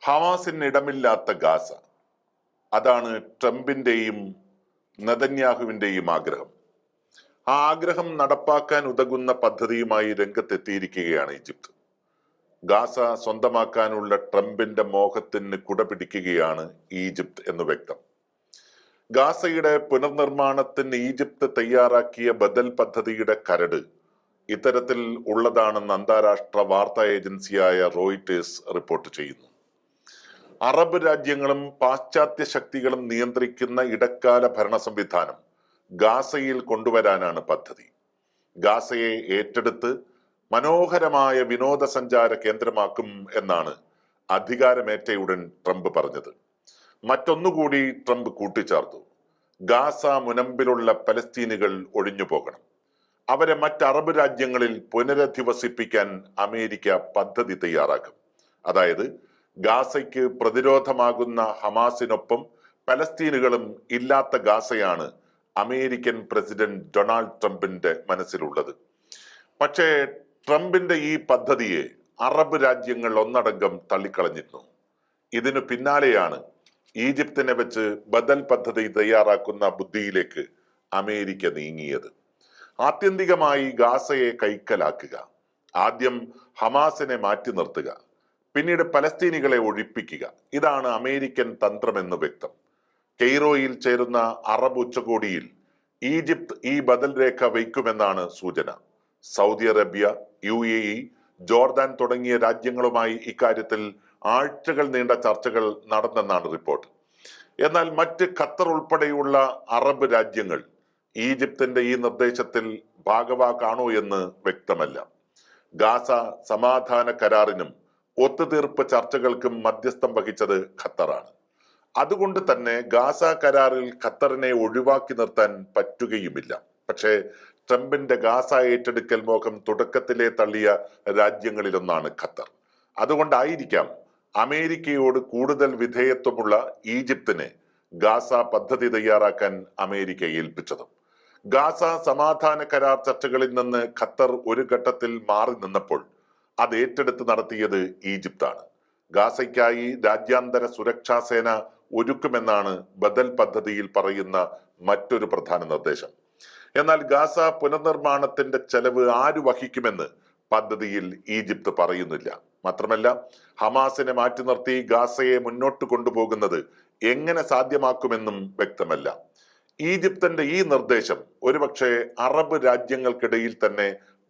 ഹമാസിന് ഇടമില്ലാത്ത ഗാസ, അതാണ് ട്രംപിന്റെയും നെതന്യാഹുവിന്റെയും ആഗ്രഹം. ആ ആഗ്രഹം നടപ്പാക്കാൻ ഉതകുന്ന പദ്ധതിയുമായി രംഗത്തെത്തിയിരിക്കുകയാണ് ഈജിപ്ത്. ഗാസ സ്വന്തമാക്കാനുള്ള ട്രംപിന്റെ മോഹത്തിന് കുടപിടിക്കുകയാണ് ഈജിപ്ത് എന്ന് വ്യക്തം. ഗാസയുടെ പുനർനിർമ്മാണത്തിന് ഈജിപ്ത് തയ്യാറാക്കിയ ബദൽ പദ്ധതിയുടെ കരട് ഇത്തരത്തിൽ ഉള്ളതാണെന്ന് അന്താരാഷ്ട്ര വാർത്താ ഏജൻസിയായ റോയിറ്റേഴ്സ് റിപ്പോർട്ട് ചെയ്യുന്നു. അറബ് രാജ്യങ്ങളും പാശ്ചാത്യ ശക്തികളും നിയന്ത്രിക്കുന്ന ഇടക്കാല ഭരണ സംവിധാനം ഗാസയിൽ കൊണ്ടുവരാനാണ് പദ്ധതി. ഗാസയെ ഏറ്റെടുത്ത് മനോഹരമായ വിനോദസഞ്ചാര കേന്ദ്രമാക്കും എന്നാണ് അധികാരമേറ്റയുടൻ ട്രംപ് പറഞ്ഞത്. മറ്റൊന്നുകൂടി ട്രംപ് കൂട്ടിച്ചേർത്തു. ഗാസ മുനമ്പിലുള്ള പലസ്തീനുകൾ ഒഴിഞ്ഞു പോകണം. അവരെ മറ്റ് അറബ് രാജ്യങ്ങളിൽ പുനരധിവസിപ്പിക്കാൻ അമേരിക്ക പദ്ധതി തയ്യാറാക്കും. അതായത് ഗാസയ്ക്ക് പ്രതിരോധമാകുന്ന ഹമാസിനൊപ്പം പലസ്തീനുകളും ഇല്ലാത്ത ഗാസയാണ് അമേരിക്കൻ പ്രസിഡന്റ് ഡൊണാൾഡ് ട്രംപിന്റെ മനസ്സിലുള്ളത്. പക്ഷേ ട്രംപിന്റെ ഈ പദ്ധതിയെ അറബ് രാജ്യങ്ങൾ ഒന്നടങ്കം തള്ളിക്കളഞ്ഞിരുന്നു. ഇതിനു പിന്നാലെയാണ് ഈജിപ്തിനെ വെച്ച് ബദൽ പദ്ധതി തയ്യാറാക്കുന്ന ബുദ്ധിയിലേക്ക് അമേരിക്ക നീങ്ങിയത്. ആത്യന്തികമായി ഗാസയെ കൈക്കലാക്കുക, ആദ്യം ഹമാസിനെ മാറ്റി നിർത്തുക, പിന്നീട് പലസ്തീനികളെ ഒഴിപ്പിക്കുക, ഇതാണ് അമേരിക്കൻ തന്ത്രമെന്ന് വ്യക്തം. കെയ്റോയിൽ ചേരുന്ന അറബ് ഉച്ചകോടിയിൽ ഈജിപ്ത് ഈ ബദൽ രേഖ വയ്ക്കുമെന്നാണ് സൂചന. സൗദി അറേബ്യ, UAE, ജോർദാൻ തുടങ്ങിയ രാജ്യങ്ങളുമായി ഇക്കാര്യത്തിൽ ആഴ്ചകൾ നീണ്ട ചർച്ചകൾ നടന്നെന്നാണ് റിപ്പോർട്ട്. എന്നാൽ മറ്റ് ഖത്തർ ഉൾപ്പെടെയുള്ള അറബ് രാജ്യങ്ങൾ ഈജിപ്തിന്റെ ഈ നിർദ്ദേശത്തിൽ ഭാഗവാക്കാണോ എന്ന് വ്യക്തമല്ല. ഗാസ സമാധാന കരാറിനും ഒത്തുതീർപ്പ് ചർച്ചകൾക്കും മധ്യസ്ഥം വഹിച്ചത് ഖത്തറാണ്. അതുകൊണ്ട് തന്നെ ഗാസ കരാറിൽ ഖത്തറിനെ ഒഴിവാക്കി നിർത്താൻ പറ്റുകയുമില്ല. പക്ഷേ ട്രംപിന്റെ ഗാസ ഏറ്റെടുക്കൽ മോഹം തുടക്കത്തിലെ തള്ളിയ രാജ്യങ്ങളിലൊന്നാണ് ഖത്തർ. അതുകൊണ്ടായിരിക്കാം അമേരിക്കയോട് കൂടുതൽ വിധേയത്വമുള്ള ഈജിപ്തിനെ ഗാസ പദ്ധതി തയ്യാറാക്കാൻ അമേരിക്ക ഏൽപ്പിച്ചതും. ഗാസ സമാധാന കരാർ ചർച്ചകളിൽ നിന്ന് ഖത്തർ ഒരു ഘട്ടത്തിൽ മാറി നിന്നപ്പോൾ അത് ഏറ്റെടുത്ത് നടത്തിയത് ഈജിപ്താണ്. ഗാസയ്ക്കായി രാജ്യാന്തര സുരക്ഷാ സേന ഒരുക്കുമെന്നാണ് ബദൽ പദ്ധതിയിൽ പറയുന്ന മറ്റൊരു പ്രധാന നിർദ്ദേശം. എന്നാൽ ഗാസ പുനർനിർമ്മാണത്തിന്റെ ചെലവ് ആര് വഹിക്കുമെന്ന് പദ്ധതിയിൽ ഈജിപ്ത് പറയുന്നില്ല. മാത്രമല്ല, ഹമാസിനെ മാറ്റി നിർത്തി ഗാസയെ മുന്നോട്ട് കൊണ്ടുപോകുന്നത് എങ്ങനെ സാധ്യമാക്കുമെന്നും വ്യക്തമല്ല. ഈജിപ്തിന്റെ ഈ നിർദ്ദേശം ഒരുപക്ഷെ അറബ് രാജ്യങ്ങൾക്കിടയിൽ തന്നെ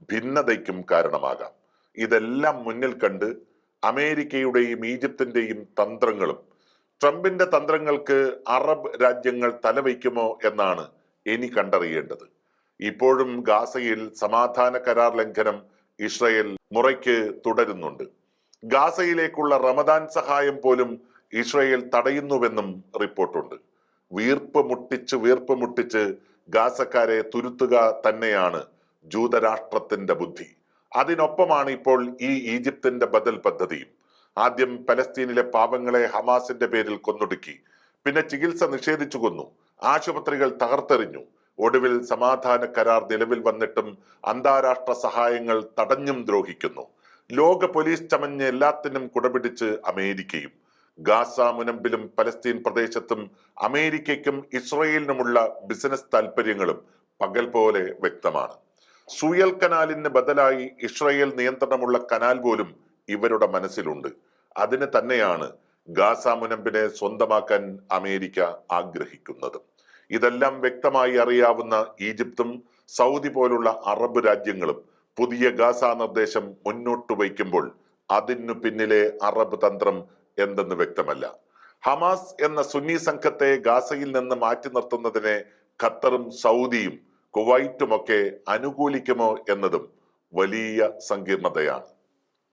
ഭിന്നതയ്ക്കും കാരണമാകാം. ഇതെല്ലാം മുന്നിൽ കണ്ട് അമേരിക്കയുടെയും ഈജിപ്തിന്റെയും തന്ത്രങ്ങളും ട്രംപിന്റെ തന്ത്രങ്ങൾക്ക് അറബ് രാജ്യങ്ങൾ തലവയ്ക്കുമോ എന്നാണ് ഇനി കണ്ടറിയേണ്ടത്. ഇപ്പോഴും ഗാസയിൽ സമാധാന കരാർ ലംഘനം ഇസ്രയേൽ മുറയ്ക്ക് തുടരുന്നുണ്ട്. ഗാസയിലേക്കുള്ള റമദാൻ സഹായം പോലും ഇസ്രയേൽ തടയുന്നുവെന്നും റിപ്പോർട്ടുണ്ട്. വീർപ്പ് മുട്ടിച്ച് ഗാസക്കാരെ തുരുത്തുക തന്നെയാണ് ജൂതരാഷ്ട്രത്തിന്റെ ബുദ്ധി. അതിനൊപ്പമാണ് ഇപ്പോൾ ഈ ഈജിപ്തിന്റെ ബദൽ പദ്ധതിയും. ആദ്യം പലസ്തീനിലെ പാവങ്ങളെ ഹമാസിന്റെ പേരിൽ കൊന്നൊടുക്കി, പിന്നെ ചികിത്സ നിഷേധിച്ചു കൊന്നു, ആശുപത്രികൾ തകർത്തെറിഞ്ഞു. ഒടുവിൽ സമാധാന കരാർ നിലവിൽ വന്നിട്ടും അന്താരാഷ്ട്ര സഹായങ്ങൾ തടഞ്ഞും ദ്രോഹിക്കുന്നു. ലോക പോലീസ് ചമഞ്ഞ് എല്ലാത്തിനും കുടപിടിച്ച് അമേരിക്കയും. ഗാസ മുനമ്പിലും പലസ്തീൻ പ്രദേശത്തും അമേരിക്കയ്ക്കും ഇസ്രയേലിനുമുള്ള ബിസിനസ് താല്പര്യങ്ങളും പകൽ പോലെ വ്യക്തമാണ്. സൂയൽ കനാലിന് ബദലായി ഇസ്രയേൽ നിയന്ത്രണമുള്ള കനാൽ പോലും ഇവരുടെ മനസ്സിലുണ്ട്. അതിന് തന്നെയാണ് ഗാസ മുനമ്പിനെ സ്വന്തമാക്കാൻ അമേരിക്ക ആഗ്രഹിക്കുന്നത്. ഇതെല്ലാം വ്യക്തമായി അറിയാവുന്ന ഈജിപ്തും സൗദി പോലുള്ള അറബ് രാജ്യങ്ങളും പുതിയ ഗാസ നിർദ്ദേശം മുന്നോട്ട് വയ്ക്കുമ്പോൾ അതിനു പിന്നിലെ അറബ് തന്ത്രം എന്തെന്ന് വ്യക്തമല്ല. ഹമാസ് എന്ന സുന്നി സംഘത്തെ ഗാസയിൽ നിന്ന് മാറ്റി നിർത്തുന്നതിനെ ഖത്തറും സൗദിയും കുവൈറ്റുമൊക്കെ അനുകൂലിക്കുമോ എന്നതും വലിയ സങ്കീർണതയാണ്.